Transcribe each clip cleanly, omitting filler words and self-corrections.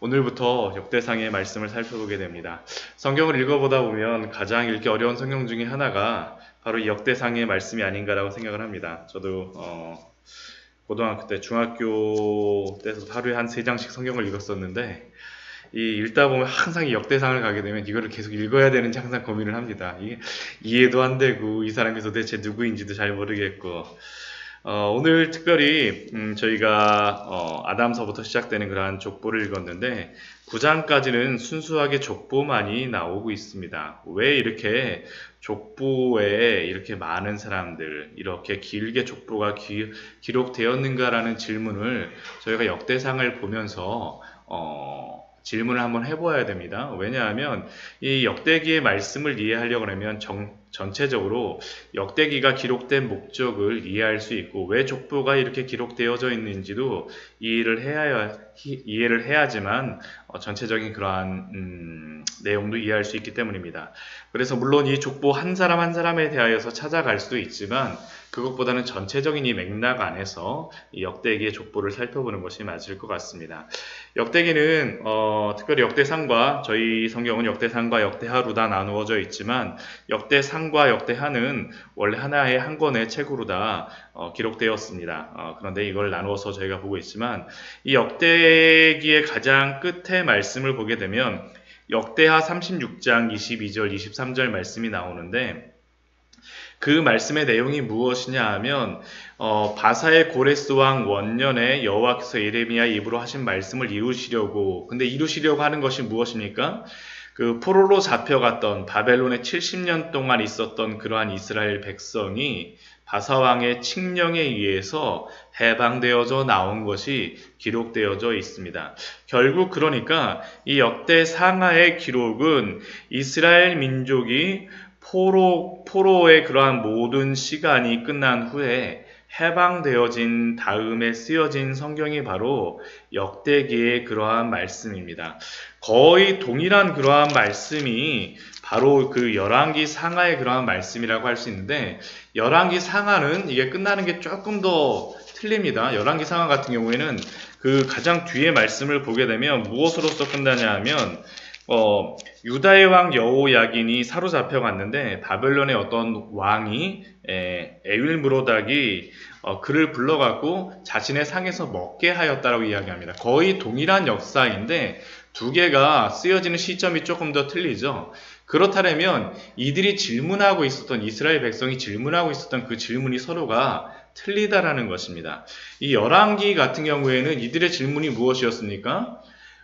오늘부터 역대상의 말씀을 살펴보게 됩니다. 성경을 읽어보다 보면 가장 읽기 어려운 성경 중에 하나가 바로 이 역대상의 말씀이 아닌가라고 생각을 합니다. 저도 고등학교 때, 중학교 때도 하루에 한 3장씩 성경을 읽었었는데 이 읽다 보면 항상 이 역대상을 가게 되면 이거를 계속 읽어야 되는지 항상 고민을 합니다. 이게 이해도 안 되고 이 사람이 도대체 누구인지도 잘 모르겠고 오늘 특별히 저희가 아담서부터 시작되는 그러한 족보를 읽었는데 9장까지는 순수하게 족보만이 나오고 있습니다. 왜 이렇게 족보에 이렇게 많은 사람들, 이렇게 길게 족보가 기록되었는가라는 질문을 저희가 역대상을 보면서 질문을 한번 해보아야 됩니다. 왜냐하면 이 역대기의 말씀을 이해하려고 하면 전체적으로 역대기가 기록된 목적을 이해할 수 있고 왜 족보가 이렇게 기록되어져 있는지도 이해를 해야지만 전체적인 그러한 내용도 이해할 수 있기 때문입니다. 그래서 물론 이 족보 한 사람 한 사람에 대하여서 찾아갈 수도 있지만 그것보다는 전체적인 이 맥락 안에서 이 역대기의 족보를 살펴보는 것이 맞을 것 같습니다. 역대기는 특별히 역대상과 저희 성경은 역대상과 역대하로 다 나누어져 있지만 역대상과 역대하는 원래 하나의 한 권의 책으로 다 기록되었습니다. 그런데 이걸 나누어서 저희가 보고 있지만 이 역대기의 가장 끝에 말씀을 보게 되면 역대하 36장 22절 23절 말씀이 나오는데 그 말씀의 내용이 무엇이냐 하면 바사의 고레스 왕 원년에 여호와께서 예레미야 입으로 하신 말씀을 이루시려고 근데 이루시려고 하는 것이 무엇입니까? 그 포로로 잡혀갔던 바벨론에 70년 동안 있었던 그러한 이스라엘 백성이 바사왕의 칙령에 의해서 해방되어져 나온 것이 기록되어져 있습니다. 결국 그러니까 이 역대상하의 기록은 이스라엘 민족이 포로의 그러한 모든 시간이 끝난 후에 해방되어진 다음에 쓰여진 성경이 바로 역대기의 그러한 말씀입니다. 거의 동일한 그러한 말씀이 바로 그 열왕기 상하의 그러한 말씀이라고 할 수 있는데 열왕기 상하는 이게 끝나는 게 조금 더 틀립니다. 열왕기 상하 같은 경우에는 그 가장 뒤에 말씀을 보게 되면 무엇으로서 끝나냐 하면 유다의 왕 여호야긴이 사로잡혀갔는데 바벨론의 어떤 왕이 에윌므로닥이 그를 불러갖고 자신의 상에서 먹게 하였다라고 이야기합니다. 거의 동일한 역사인데 두 개가 쓰여지는 시점이 조금 더 틀리죠. 그렇다면 이들이 질문하고 있었던 이스라엘 백성이 질문하고 있었던 그 질문이 서로가 틀리다라는 것입니다. 이 열왕기 같은 경우에는 이들의 질문이 무엇이었습니까?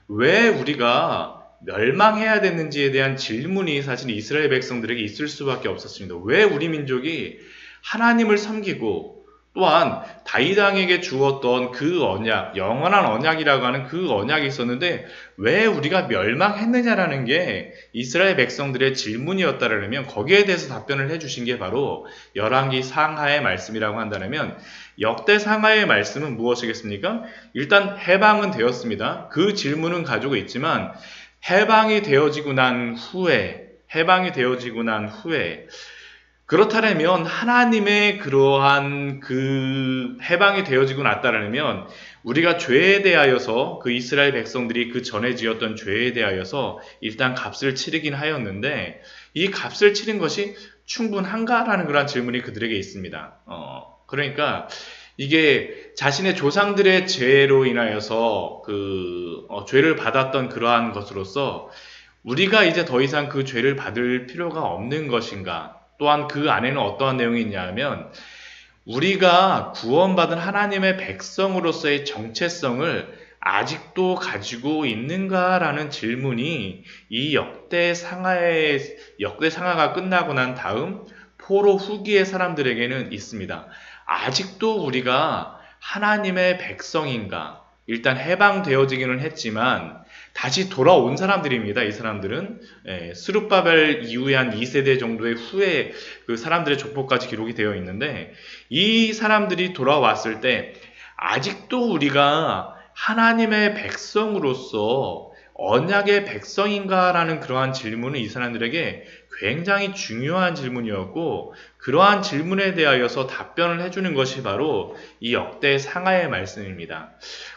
왜 우리가 멸망해야 되는지에 대한 질문이 사실 이스라엘 백성들에게 있을 수밖에 없었습니다. 왜 우리 민족이 하나님을 섬기고 또한 다윗 왕에게 주었던 그 언약, 영원한 언약이라고 하는 그 언약이 있었는데 왜 우리가 멸망했느냐라는 게 이스라엘 백성들의 질문이었다라면 거기에 대해서 답변을 해주신 게 바로 열왕기 상하의 말씀이라고 한다면 역대 상하의 말씀은 무엇이겠습니까? 일단 해방은 되었습니다. 그 질문은 가지고 있지만 해방이 되어지고 난 후에 그렇다면 하나님의 그러한 그 해방이 되어지고 났다라면 우리가 죄에 대하여서 그 이스라엘 백성들이 그 전에 지었던 죄에 대하여서 일단 값을 치르긴 하였는데 이 값을 치른 것이 충분한가라는 그런 질문이 그들에게 있습니다. 그러니까 이게 자신의 조상들의 죄로 인하여서 죄를 받았던 그러한 것으로서 우리가 이제 더 이상 그 죄를 받을 필요가 없는 것인가? 또한 그 안에는 어떠한 내용이 있냐면 우리가 구원받은 하나님의 백성으로서의 정체성을 아직도 가지고 있는가라는 질문이 이 역대 상하가 끝나고 난 다음 포로 후기의 사람들에게는 있습니다. 아직도 우리가 하나님의 백성인가? 일단 해방되어지기는 했지만 다시 돌아온 사람들입니다. 이 사람들은 스룹바벨 이후에 한 2세대 정도의 후에 그 사람들의 족보까지 기록이 되어 있는데 이 사람들이 돌아왔을 때 아직도 우리가 하나님의 백성으로서 언약의 백성인가라는 그러한 질문은 이 사람들에게 굉장히 중요한 질문이었고, 그러한 질문에 대하여서 답변을 해주는 것이 바로 이 역대 상하의 말씀입니다.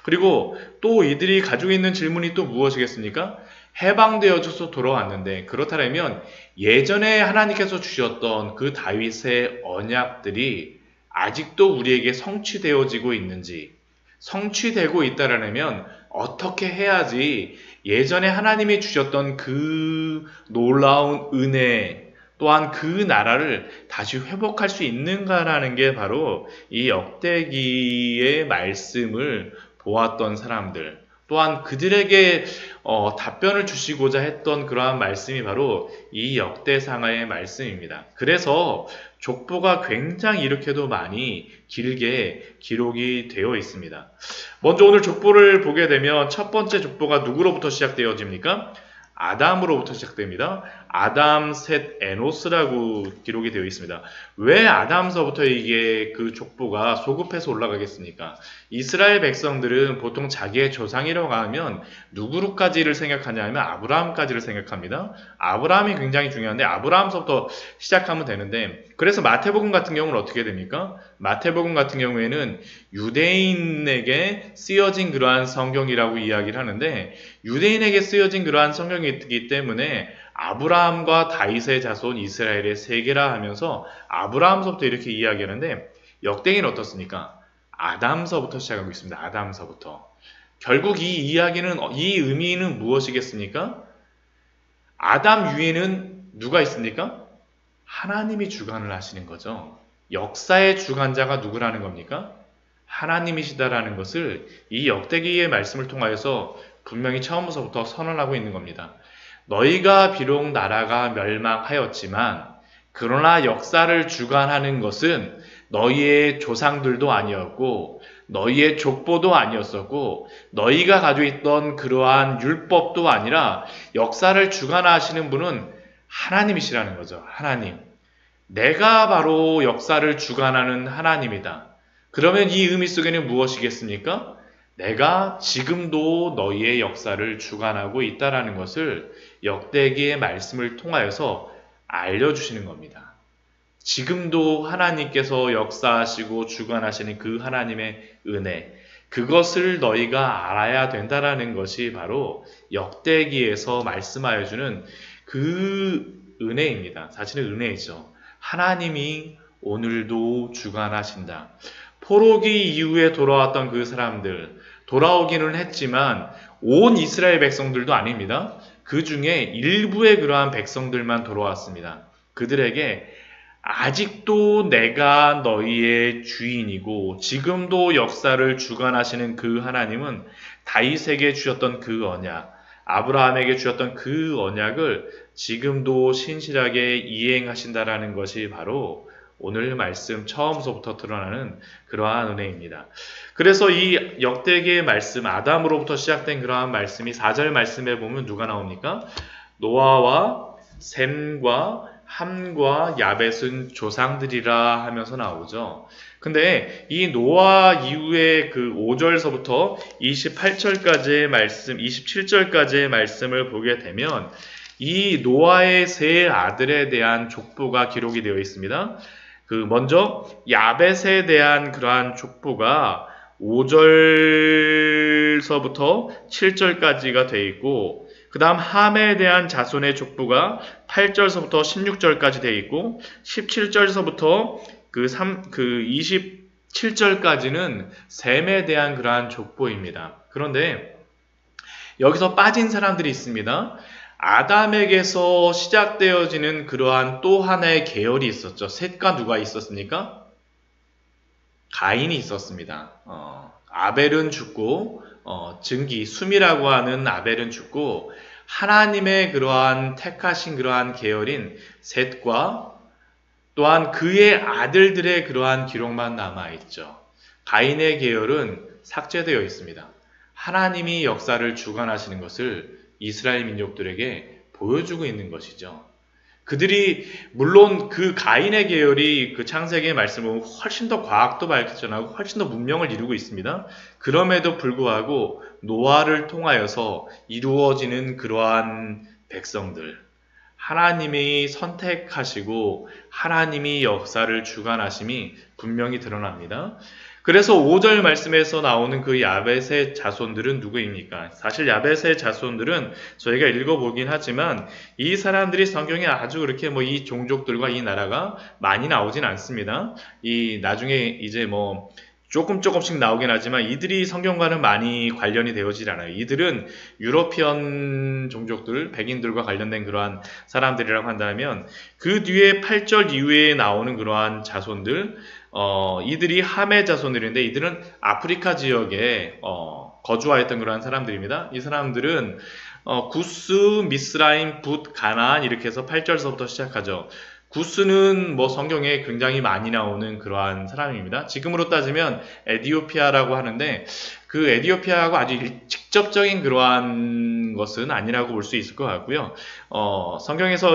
그리고 또 이들이 가지고 있는 질문이 또 무엇이겠습니까? 해방되어져서 돌아왔는데, 그렇다면 예전에 하나님께서 주셨던 그 다윗의 언약들이 아직도 우리에게 성취되어지고 있는지, 성취되고 있다라면 어떻게 해야지 예전에 하나님이 주셨던 그 놀라운 은혜, 또한 그 나라를 다시 회복할 수 있는가라는 게 바로 이 역대기의 말씀을 보았던 사람들, 또한 그들에게 답변을 주시고자 했던 그러한 말씀이 바로 이 역대상하의 말씀입니다. 그래서 족보가 굉장히 이렇게도 많이 길게 기록이 되어 있습니다. 먼저 오늘 족보를 보게 되면 첫 번째 족보가 누구로부터 시작되어집니까? 아담으로부터 시작됩니다. 아담, 셋, 에노스라고 기록이 되어 있습니다. 왜 아담서부터 이게 그 족보가 소급해서 올라가겠습니까? 이스라엘 백성들은 보통 자기의 조상이라고 하면 누구로까지를 생각하냐면 아브라함까지를 생각합니다. 아브라함이 굉장히 중요한데 아브라함서부터 시작하면 되는데, 그래서 마태복음 같은 경우는 어떻게 됩니까? 마태복음 같은 경우에는 유대인에게 쓰여진 그러한 성경이라고 이야기를 하는데, 유대인에게 쓰여진 그러한 성경이기 때문에 아브라함과 다윗의 자손 이스라엘의 세계라 하면서 아브라함서부터 이렇게 이야기하는데, 역대기는 어떻습니까? 아담서부터 시작하고 있습니다. 아담서부터. 결국 이 이야기는, 이 의미는 무엇이겠습니까? 아담 위에는 누가 있습니까? 하나님이 주관을 하시는 거죠. 역사의 주관자가 누구라는 겁니까? 하나님이시다라는 것을 이 역대기의 말씀을 통하여서 분명히 처음부터 선언하고 있는 겁니다. 너희가 비록 나라가 멸망하였지만 그러나 역사를 주관하는 것은 너희의 조상들도 아니었고 너희의 족보도 아니었었고 너희가 가지고 있던 그러한 율법도 아니라 역사를 주관하시는 분은 하나님이시라는 거죠. 하나님. 내가 바로 역사를 주관하는 하나님이다. 그러면 이 의미 속에는 무엇이겠습니까? 내가 지금도 너희의 역사를 주관하고 있다라는 것을 역대기의 말씀을 통하여서 알려주시는 겁니다. 지금도 하나님께서 역사하시고 주관하시는 그 하나님의 은혜, 그것을 너희가 알아야 된다라는 것이 바로 역대기에서 말씀하여 주는 그 은혜입니다. 사실은 은혜이죠. 하나님이 오늘도 주관하신다. 포로기 이후에 돌아왔던 그 사람들, 돌아오기는 했지만 온 이스라엘 백성들도 아닙니다. 그 중에 일부의 그러한 백성들만 돌아왔습니다. 그들에게 아직도 내가 너희의 주인이고 지금도 역사를 주관하시는 그 하나님은 다윗에게 주셨던 그 언약, 아브라함에게 주셨던 그 언약을 지금도 신실하게 이행하신다라는 것이 바로 오늘 말씀 처음서부터 드러나는 그러한 은혜입니다. 그래서 이 역대기의 말씀, 아담으로부터 시작된 그러한 말씀이 4절 말씀에 보면 누가 나옵니까? 노아와 셈과 함과 야벳은 조상들이라 하면서 나오죠. 근데 이 노아 이후에 그 5절서부터 28절까지의 말씀, 27절까지의 말씀을 보게 되면 이 노아의 세 아들에 대한 족보가 기록이 되어 있습니다. 그 먼저 야벳에 대한 그러한 족보가 5절서부터 7절까지가 되어 있고, 그 다음 함에 대한 자손의 족보가 8절서부터 16절까지 되어 있고 17절서부터 그 27절까지는 셈에 대한 그러한 족보입니다. 그런데 여기서 빠진 사람들이 있습니다. 아담에게서 시작되어지는 그러한 또 하나의 계열이 있었죠. 셋과 누가 있었습니까? 가인이 있었습니다. 아벨은 죽고 증기, 숨이라고 하는 아벨은 죽고 하나님의 그러한 택하신 그러한 계열인 셋과 또한 그의 아들들의 그러한 기록만 남아있죠. 가인의 계열은 삭제되어 있습니다. 하나님이 역사를 주관하시는 것을 이스라엘 민족들에게 보여주고 있는 것이죠. 그들이 물론 그 가인의 계열이 그 창세기의 말씀을 보면 훨씬 더 과학도 발전하고 훨씬 더 문명을 이루고 있습니다. 그럼에도 불구하고 노아를 통하여서 이루어지는 그러한 백성들, 하나님이 선택하시고 하나님이 역사를 주관하심이 분명히 드러납니다. 그래서 5절 말씀에서 나오는 그 야벳의 자손들은 누구입니까? 사실 야벳의 자손들은 저희가 읽어보긴 하지만 이 사람들이 성경에 아주 그렇게 뭐 이 종족들과 이 나라가 많이 나오진 않습니다. 이 나중에 이제 뭐 조금씩 나오긴 하지만 이들이 성경과는 많이 관련이 되어지지 않아요. 이들은 유러피언 종족들, 백인들과 관련된 그러한 사람들이라고 한다면 그 뒤에 8절 이후에 나오는 그러한 자손들, 이들이 함의 자손들인데 이들은 아프리카 지역에 거주하였던 그러한 사람들입니다. 이 사람들은 구스, 미스라임, 붓, 가나안 이렇게 해서 8절서부터 시작하죠. 구스는 뭐 성경에 굉장히 많이 나오는 그러한 사람입니다. 지금으로 따지면 에디오피아라고 하는데 그 에디오피아하고 아주 직접적인 그러한 것은 아니라고 볼 수 있을 것 같고요. 성경에서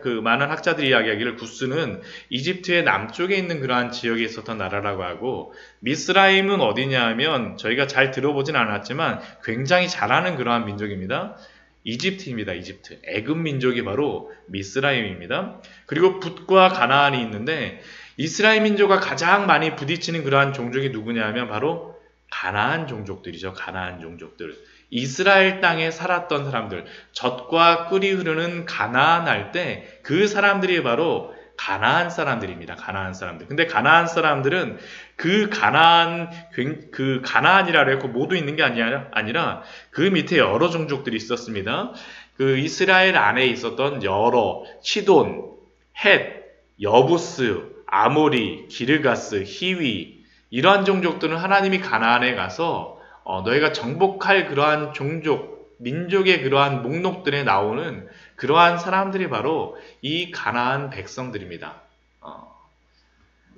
그 많은 학자들이 이야기하기를 구스는 이집트의 남쪽에 있는 그러한 지역에 있었던 나라라고 하고 미스라임은 어디냐 하면 저희가 잘 들어보진 않았지만 굉장히 잘하는 그러한 민족입니다. 이집트입니다. 이집트. 애굽 민족이 바로 미스라임입니다. 그리고 붓과 가나안이 있는데 이스라엘 민족과 가장 많이 부딪히는 그러한 종족이 누구냐 하면 바로 가나안 종족들이죠. 가나안 종족들. 이스라엘 땅에 살았던 사람들, 젖과 꿀이 흐르는 가나안 할 때 그 사람들이 바로 가나안 사람들입니다. 가나안 사람들. 근데 가나안 사람들은 그 가나안이라 그랬고 모두 있는 게 아니라 그 밑에 여러 종족들이 있었습니다. 그 이스라엘 안에 있었던 여러 시돈, 헷, 여부스, 아모리, 기르가스, 히위 이러한 종족들은 하나님이 가나안에 가서 너희가 정복할 그러한 종족, 민족의 그러한 목록들에 나오는 그러한 사람들이 바로 이 가나안 백성들입니다.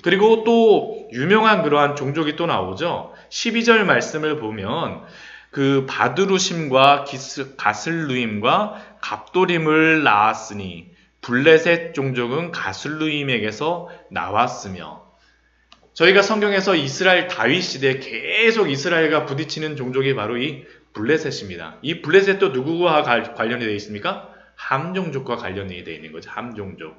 그리고 또 유명한 그러한 종족이 또 나오죠. 12절 말씀을 보면 그 바두루심과 가슬루임과 갑도림을 낳았으니 블레셋 종족은 가슬루임에게서 나왔으며 저희가 성경에서 이스라엘 다윗 시대에 계속 이스라엘과 부딪히는 종족이 바로 이 블레셋입니다. 이 블레셋도 누구와 관련이 되어 있습니까? 함 종족과 관련이 되어 있는 거죠. 함 종족.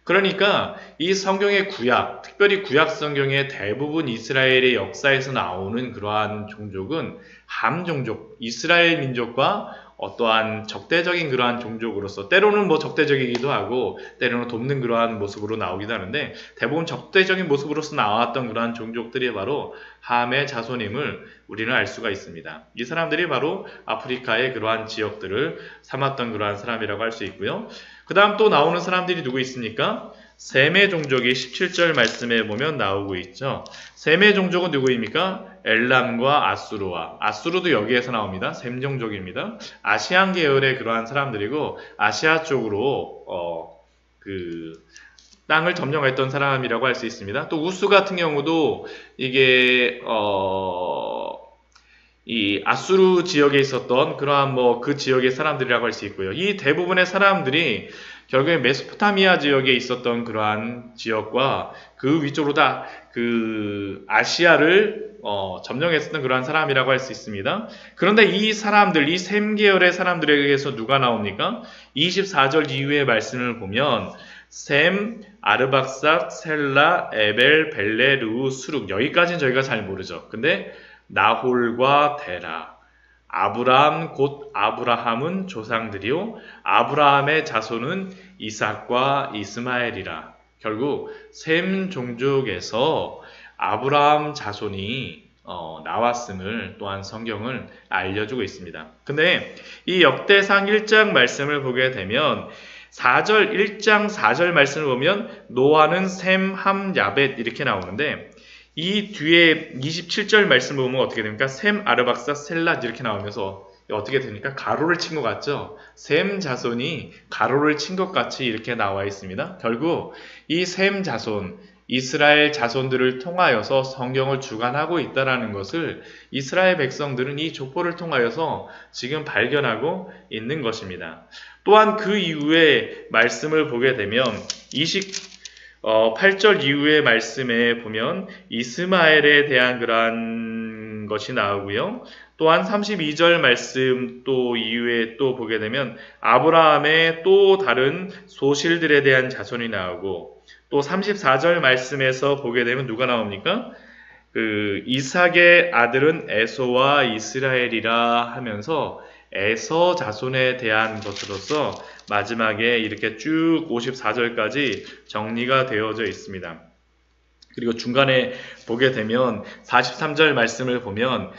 그러니까 이 성경의 구약, 특별히 구약 성경의 대부분 이스라엘의 역사에서 나오는 그러한 종족은 함 종족, 이스라엘 민족과 어떠한 적대적인 그러한 종족으로서 때로는 뭐 적대적이기도 하고 때로는 돕는 그러한 모습으로 나오기도 하는데 대부분 적대적인 모습으로서 나왔던 그러한 종족들이 바로 함의 자손임을 우리는 알 수가 있습니다. 이 사람들이 바로 아프리카의 그러한 지역들을 삼았던 그러한 사람이라고 할 수 있고요. 그 다음 또 나오는 사람들이 누구 있습니까? 셈의 종족이 17절 말씀에 보면 나오고 있죠. 셈의 종족은 누구입니까? 엘람과 아수르와 아수르도 여기에서 나옵니다. 셈 종족입니다. 아시안 계열의 그러한 사람들이고 아시아 쪽으로 그 땅을 점령했던 사람이라고 할 수 있습니다. 또 우스 같은 경우도 이게 이 아수르 지역에 있었던 그러한 뭐 그 지역의 사람들이라고 할 수 있고요. 이 대부분의 사람들이 결국에 메소포타미아 지역에 있었던 그러한 지역과 그 위쪽으로 다 그 아시아를 점령했었던 그러한 사람이라고 할 수 있습니다. 그런데 이 사람들, 이 셈 계열의 사람들에게서 누가 나옵니까? 24절 이후의 말씀을 보면 셈, 아르박삭, 셀라, 에벨, 벨레, 르우, 수룩 여기까지는 저희가 잘 모르죠. 근데 나홀과 데라, 아브라함 곧 아브라함은 조상들이요 아브라함의 자손은 이삭과 이스마엘이라. 결국 셈 종족에서 아브라함 자손이 나왔음을 또한 성경은 알려주고 있습니다. 근데 이 역대상 1장 말씀을 보게 되면 1장 4절 말씀을 보면 노아는 셈, 함, 야벳 이렇게 나오는데 이 뒤에 27절 말씀을 보면 어떻게 됩니까? 셈, 아르박사, 셀라 이렇게 나오면서 어떻게 됩니까? 가로를 친 것 같죠? 셈 자손이 가로를 친 것 같이 이렇게 나와 있습니다. 결국 이 셈 자손, 이스라엘 자손들을 통하여서 성경을 주관하고 있다는 것을 이스라엘 백성들은 이 족보를 통하여서 지금 발견하고 있는 것입니다. 또한 그 이후에 말씀을 보게 되면 8절 이후의 말씀에 보면 이스마엘에 대한 그러한 것이 나오고요. 또한 32절 말씀 또 이후에 또 보게 되면 아브라함의 또 다른 소실들에 대한 자손이 나오고, 또 34절 말씀에서 보게 되면 누가 나옵니까? 이삭의 아들은 에서와 이스라엘이라 하면서 에서 자손에 대한 것으로서 마지막에 이렇게 쭉 54절까지 정리가 되어져 있습니다. 그리고 중간에 보게 되면 43절 말씀을 보면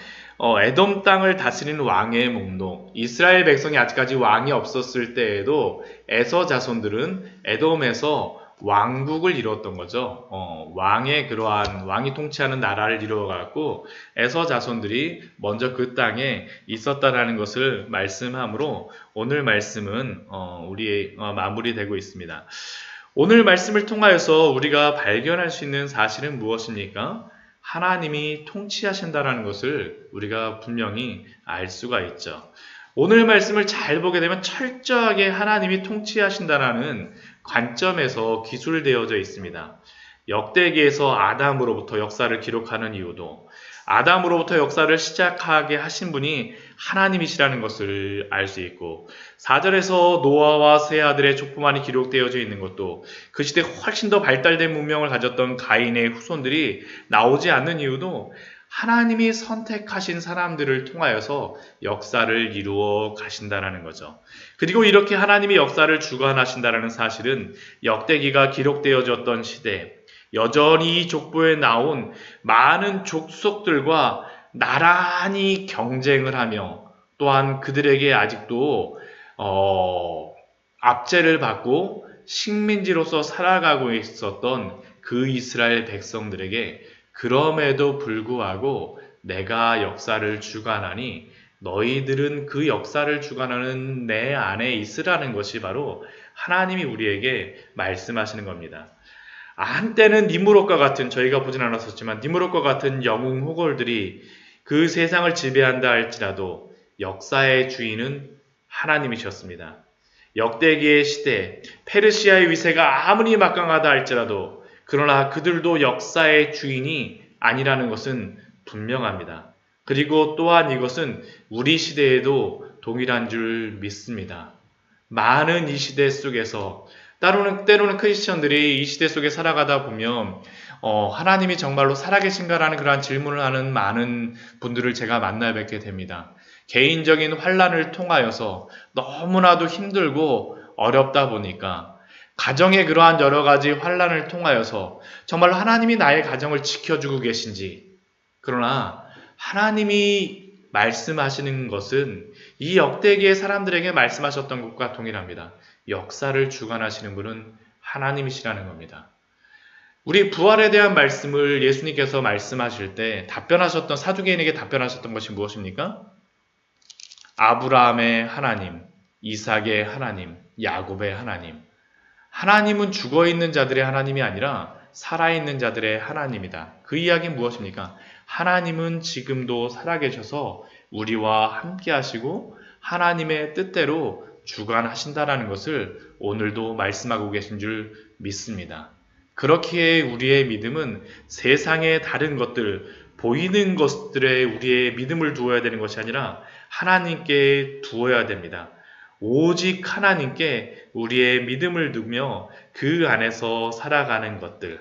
에돔 땅을 다스리는 왕의 목록, 이스라엘 백성이 아직까지 왕이 없었을 때에도 에서 자손들은 에돔에서 왕국을 이루었던 거죠. 왕의 그러한 왕이 통치하는 나라를 이루어갖고 에서 자손들이 먼저 그 땅에 있었다라는 것을 말씀하므로 오늘 말씀은 우리의 마무리되고 있습니다. 오늘 말씀을 통하여서 우리가 발견할 수 있는 사실은 무엇입니까? 하나님이 통치하신다라는 것을 우리가 분명히 알 수가 있죠. 오늘 말씀을 잘 보게 되면 철저하게 하나님이 통치하신다라는 관점에서 기술되어져 있습니다. 역대기에서 아담으로부터 역사를 기록하는 이유도 아담으로부터 역사를 시작하게 하신 분이 하나님이시라는 것을 알 수 있고, 4절에서 노아와 세 아들의 족보만이 기록되어져 있는 것도 그 시대 훨씬 더 발달된 문명을 가졌던 가인의 후손들이 나오지 않는 이유도 하나님이 선택하신 사람들을 통하여서 역사를 이루어 가신다는 거죠. 그리고 이렇게 하나님이 역사를 주관하신다는 사실은 역대기가 기록되어졌던 시대, 여전히 이 족보에 나온 많은 족속들과 나란히 경쟁을 하며 또한 그들에게 아직도 압제를 받고 식민지로서 살아가고 있었던 그 이스라엘 백성들에게 그럼에도 불구하고 내가 역사를 주관하니 너희들은 그 역사를 주관하는 내 안에 있으라는 것이 바로 하나님이 우리에게 말씀하시는 겁니다. 한때는 니무롯과 같은, 저희가 보진 않았었지만 니무롯과 같은 영웅 호걸들이 그 세상을 지배한다 할지라도 역사의 주인은 하나님이셨습니다. 역대기의 시대, 페르시아의 위세가 아무리 막강하다 할지라도 그러나 그들도 역사의 주인이 아니라는 것은 분명합니다. 그리고 또한 이것은 우리 시대에도 동일한 줄 믿습니다. 많은 이 시대 속에서 때로는 크리스천들이 이 시대 속에 살아가다 보면 하나님이 정말로 살아계신가라는 그러한 질문을 하는 많은 분들을 제가 만나 뵙게 됩니다. 개인적인 환난을 통하여서 너무나도 힘들고 어렵다 보니까 가정의 그러한 여러 가지 환난을 통하여서 정말로 하나님이 나의 가정을 지켜주고 계신지, 그러나 하나님이 말씀하시는 것은 이 역대기의 사람들에게 말씀하셨던 것과 동일합니다. 역사를 주관하시는 분은 하나님이시라는 겁니다. 우리 부활에 대한 말씀을 예수님께서 말씀하실 때 답변하셨던, 사두개인에게 답변하셨던 것이 무엇입니까? 아브라함의 하나님, 이삭의 하나님, 야곱의 하나님. 하나님은 죽어있는 자들의 하나님이 아니라 살아있는 자들의 하나님이다. 그 이야기는 무엇입니까? 하나님은 지금도 살아계셔서 우리와 함께 하시고 하나님의 뜻대로 주관하신다라는 것을 오늘도 말씀하고 계신 줄 믿습니다. 그렇기에 우리의 믿음은 세상의 다른 것들, 보이는 것들에 우리의 믿음을 두어야 되는 것이 아니라 하나님께 두어야 됩니다. 오직 하나님께 우리의 믿음을 두며 그 안에서 살아가는 것들.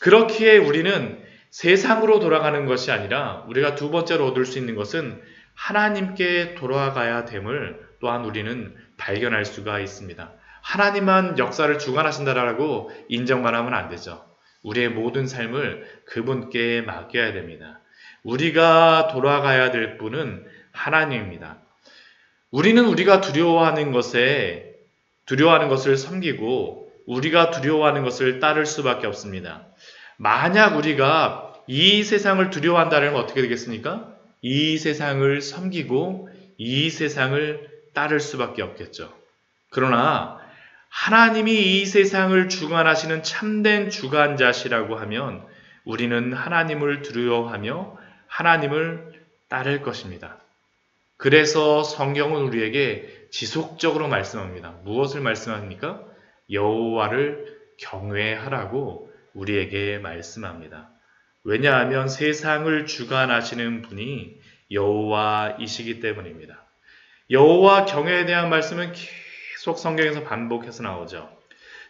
그렇기에 우리는 세상으로 돌아가는 것이 아니라 우리가 두 번째로 얻을 수 있는 것은 하나님께 돌아가야 됨을 또한 우리는 발견할 수가 있습니다. 하나님만 역사를 주관하신다라고 인정만 하면 안 되죠. 우리의 모든 삶을 그분께 맡겨야 됩니다. 우리가 돌아가야 될 분은 하나님입니다. 우리는 우리가 두려워하는 것을 섬기고 우리가 두려워하는 것을 따를 수밖에 없습니다. 만약 우리가 이 세상을 두려워한다면 어떻게 되겠습니까? 이 세상을 섬기고 이 세상을 따를 수밖에 없겠죠. 그러나 하나님이 이 세상을 주관하시는 참된 주관자시라고 하면 우리는 하나님을 두려워하며 하나님을 따를 것입니다. 그래서 성경은 우리에게 지속적으로 말씀합니다. 무엇을 말씀합니까? 여호와를 경외하라고 우리에게 말씀합니다. 왜냐하면 세상을 주관하시는 분이 여호와이시기 때문입니다. 여호와 경외에 대한 말씀은 계속 성경에서 반복해서 나오죠.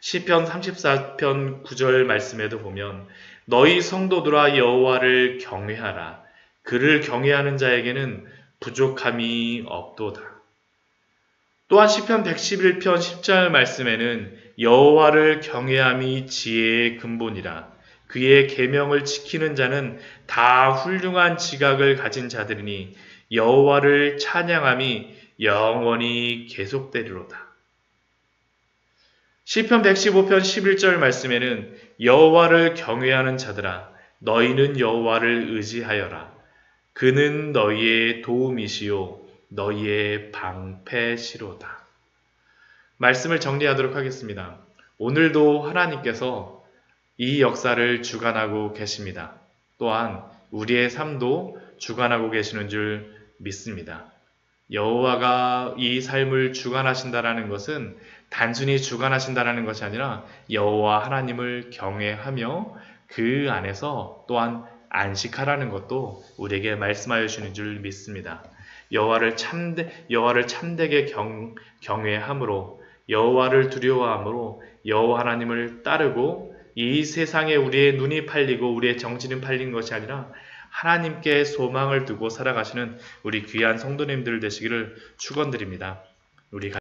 시편 34편 9절 말씀에도 보면 너희 성도들아 여호와를 경외하라. 그를 경외하는 자에게는 부족함이 없도다. 또한 시편 111편 10절 말씀에는 여호와를 경외함이 지혜의 근본이라. 그의 계명을 지키는 자는 다 훌륭한 지각을 가진 자들이니 여호와를 찬양함이 영원히 계속되리로다. 시편 115편 11절 말씀에는 여호와를 경외하는 자들아 너희는 여호와를 의지하여라. 그는 너희의 도움이시요 너희의 방패시로다. 말씀을 정리하도록 하겠습니다. 오늘도 하나님께서 이 역사를 주관하고 계십니다. 또한 우리의 삶도 주관하고 계시는 줄 믿습니다. 여호와가 이 삶을 주관하신다라는 것은 단순히 주관하신다라는 것이 아니라 여호와 하나님을 경외하며 그 안에서 또한 안식하라는 것도 우리에게 말씀하여 주시는 줄 믿습니다. 여호와를 참되게 경외함으로 여호와를 두려워함으로 여호와 하나님을 따르고 이 세상에 우리의 눈이 팔리고 우리의 정신이 팔린 것이 아니라 하나님께 소망을 두고 살아가시는 우리 귀한 성도님들 되시기를 축원드립니다. 우리